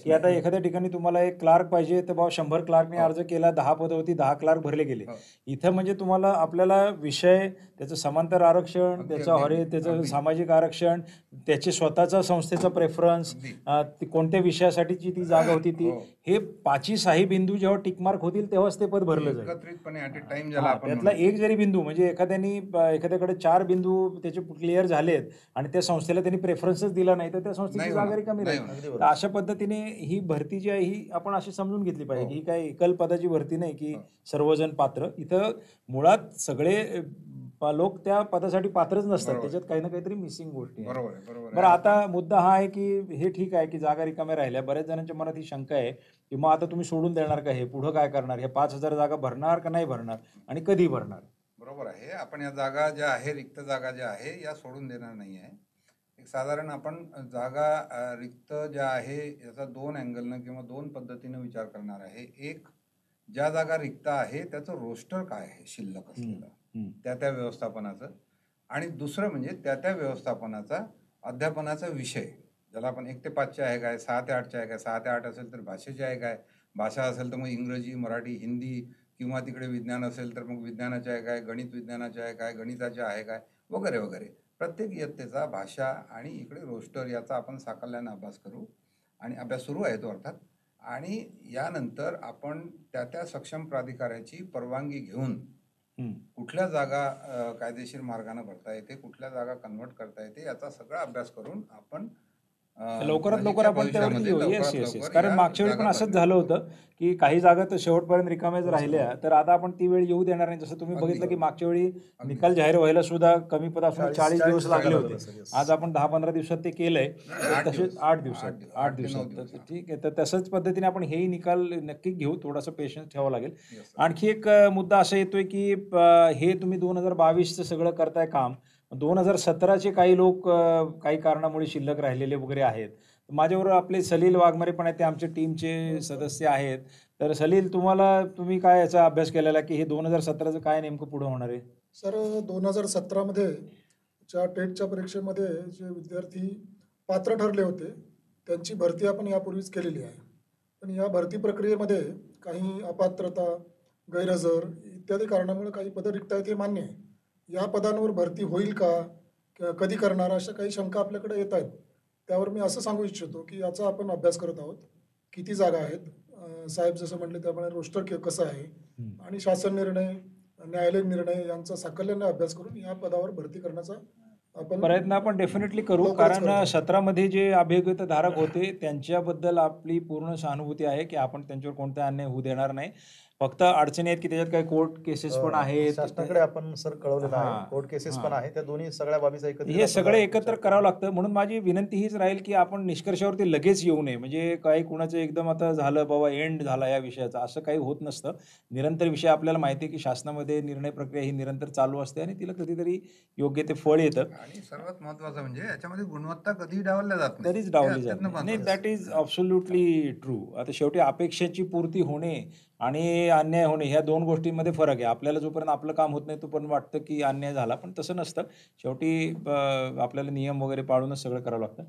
की आता एखाद्या ठिकाणी तुम्हाला एक क्लार्क पाहिजे तर बाबा 100 क्लार्कने अर्ज केला, 10 पदं होती, 10 क्लार्क भरले गेले. इथं म्हणजे तुम्हाला आपल्याला विषय, त्याचं समांतर आरक्षण, त्याचं त्याचं सामाजिक आरक्षण, त्याचे स्वतःचा संस्थेचा प्रेफरन्स, कोणत्या विषयासाठीची ती जागा होती ती, हे 5ही बिंदू जेव्हा टिकमार्क होतील तेव्हाच ते पद भरलं जाईल. एकत्रितपणे ॲट अ टाइम त्यातला एक जरी बिंदू म्हणजे एखाद्याकडे 4 बिंदू त्याचे क्लिअर झालेत आणि त्या संस्थेला त्यांनी प्रेफरन्सच दिला नाही तर त्या संस्थेची जागा रिकामी राहील. तर अशा पद्धतीने ही भरती जी आहे ही आपण अशी समजून घेतली पाहिजे की ही काही एकल पदाची भरती नाही की सर्वजण पात्र. इथं मुळात सगळे लोक त्या पदासाठी पात्रच नसतात, त्याच्यात काही ना काहीतरी मिसिंग गोष्टी आहेत. बरं, आता मुद्दा हा आहे की हे ठीक आहे की जागा रिकाम्या राहिल्या, बऱ्याच जणांच्या मनात ही शंका आहे की मग आता तुम्ही सोडून देणार का, हे पुढं काय करणार, हे 5,000 जागा भरणार का नाही भरणार आणि कधी भरणार. बरोबर आहे. आपण या जागा ज्या आहे, रिक्त जागा ज्या आहे या सोडून देणार नाही आहे. एक साधारण आपण जागा रिक्त ज्या आहे याचा 2 अँगलनं किंवा 2 पद्धतीनं विचार करणार आहे. एक, ज्या जागा रिक्त आहे त्याचं रोस्टर काय आहे शिल्लक असलेलं त्या व्यवस्थापनाचं, आणि दुसरं म्हणजे त्या व्यवस्थापनाचा अध्यापनाचा विषय, ज्याला आपण 1 ते 5चे आहे काय, 6 ते 8चे आहे काय, 6 ते 8 असेल तर भाषेचे आहे काय, भाषा असेल तर मग इंग्रजी, मराठी, हिंदी, किंवा तिकडे विज्ञान असेल तर मग विज्ञानाचे आहे काय, गणित विज्ञानाचे आहे काय, गणिताचे आहे काय, वगैरे वगैरे. प्रत्येक इयत्तेचा भाषा आणि इकडे रोस्टर याचा आपण साकल्यानं अभ्यास करू, आणि अभ्यास सुरू आहे तो अर्थात. आणि यानंतर आपण त्या सक्षम प्राधिकाऱ्याची परवानगी घेऊन कुठल्या जागा कायदेशीर मार्गाने भरता येते, कुठल्या जागा कन्वर्ट करता येते, याचा सगळा अभ्यास करून आपण लवकरात लवकर आपण त्यावरती येऊ. येस. कारण मागच्या वेळी पण असंच झालं होतं की काही जागा तर शेवटपर्यंत रिकाम्याच राहिल्या, तर आता आपण ती वेळ येऊ देणार नाही. जसं तुम्ही बघितलं की मागच्या वेळी निकाल जाहीर व्हायला सुद्धा कमी पद असून 40 दिवस लागले होते. आज आपण 10-15 दिवसात ते केलंय, तसेच 8 दिवसात. ठीक आहे, तर तसंच पद्धतीने आपण हेही निकाल नक्की घेऊ. थोडासा पेशन्स ठेवावा लागेल. आणखी एक मुद्दा असा येतोय की हे तुम्ही 2022चं सगळं करताय काम, 2017चे काही लोक काही कारणामुळे शिल्लक राहिलेले वगैरे आहेत. माझ्याबरोबर आपले सलील वाघमारे पण आहेत, ते आमच्या टीमचे सदस्य आहेत. तर सलील, तुम्ही काय याचा अभ्यास केलेला की हे 2017चं काय नेमकं पुढे होणार आहे? सर, 2017मध्ये ज्या टेटच्या परीक्षेमध्ये जे विद्यार्थी पात्र ठरले होते त्यांची भरती आपण यापूर्वीच केलेली आहे. पण या भरती प्रक्रियेमध्ये काही अपात्रता, गैरहजर इत्यादी कारणामुळे काही पदं रिक्त आहेत हे मान्य आहे. या पदांवर भरती होईल का, कधी करणार, अशा काही शंका आपल्याकडे येत आहेत. त्यावर मी असं सांगू इच्छितो की याचा आपण अभ्यास करत आहोत. किती जागा आहेत, साहेब जसं म्हटले त्याप्रमाणे रोस्टर कसं आहे, आणि शासन निर्णय, न्यायालयीन निर्णय यांचा साकल्याने अभ्यास करून या पदावर भरती करण्याचा प्रयत्न आपण डेफिनेटली करू. कारण 17मध्ये जे अभियोग्यता धारक होते त्यांच्याबद्दल आपली पूर्ण सहानुभूती आहे की आपण त्यांच्यावर कोणता अन्याय होऊ देणार नाही. फक्त अडचणी आहेत की त्याच्यात काही कोर्ट केसेस पण आहेत. शासनाकडे आपण सर कळवलेलं आहे, कोर्ट केसेस पण आहे. त्या दोन्ही सगळ्या बाबीचा हे सगळे एकत्र करावं लागतं. म्हणून माझी विनंती हीच राहील की आपण निष्कर्षावरती लगेच येऊ नये. म्हणजे काही कुणाचं एकदम आता झालं बाबा एंड झाला या विषयाचा, असं काही होत नसतं. निरंतर विषय आपल्याला माहिती आहे की शासनामध्ये निर्णय प्रक्रिया ही निरंतर चालू असते आणि तिला कधीतरी योग्य ते फळ येतं. आणि सर्वात महत्त्वाचं म्हणजे याच्यामध्ये गुणवत्ता कधीही डावलल्या जात नाही, कधीच डावली जात नाही. That is absolutely true. आता शेवटी अपेक्षेची पूर्ती होणे आणि अन्याय होणे ह्या 2 गोष्टींमध्ये फरक आहे. आपल्याला जोपर्यंत आपलं काम होत नाही तोपर्यंत वाटतं की अन्याय झाला, पण तसं नसतं. शेवटी आपल्याला नियम वगैरे पाळूनच सगळं करावं लागतं.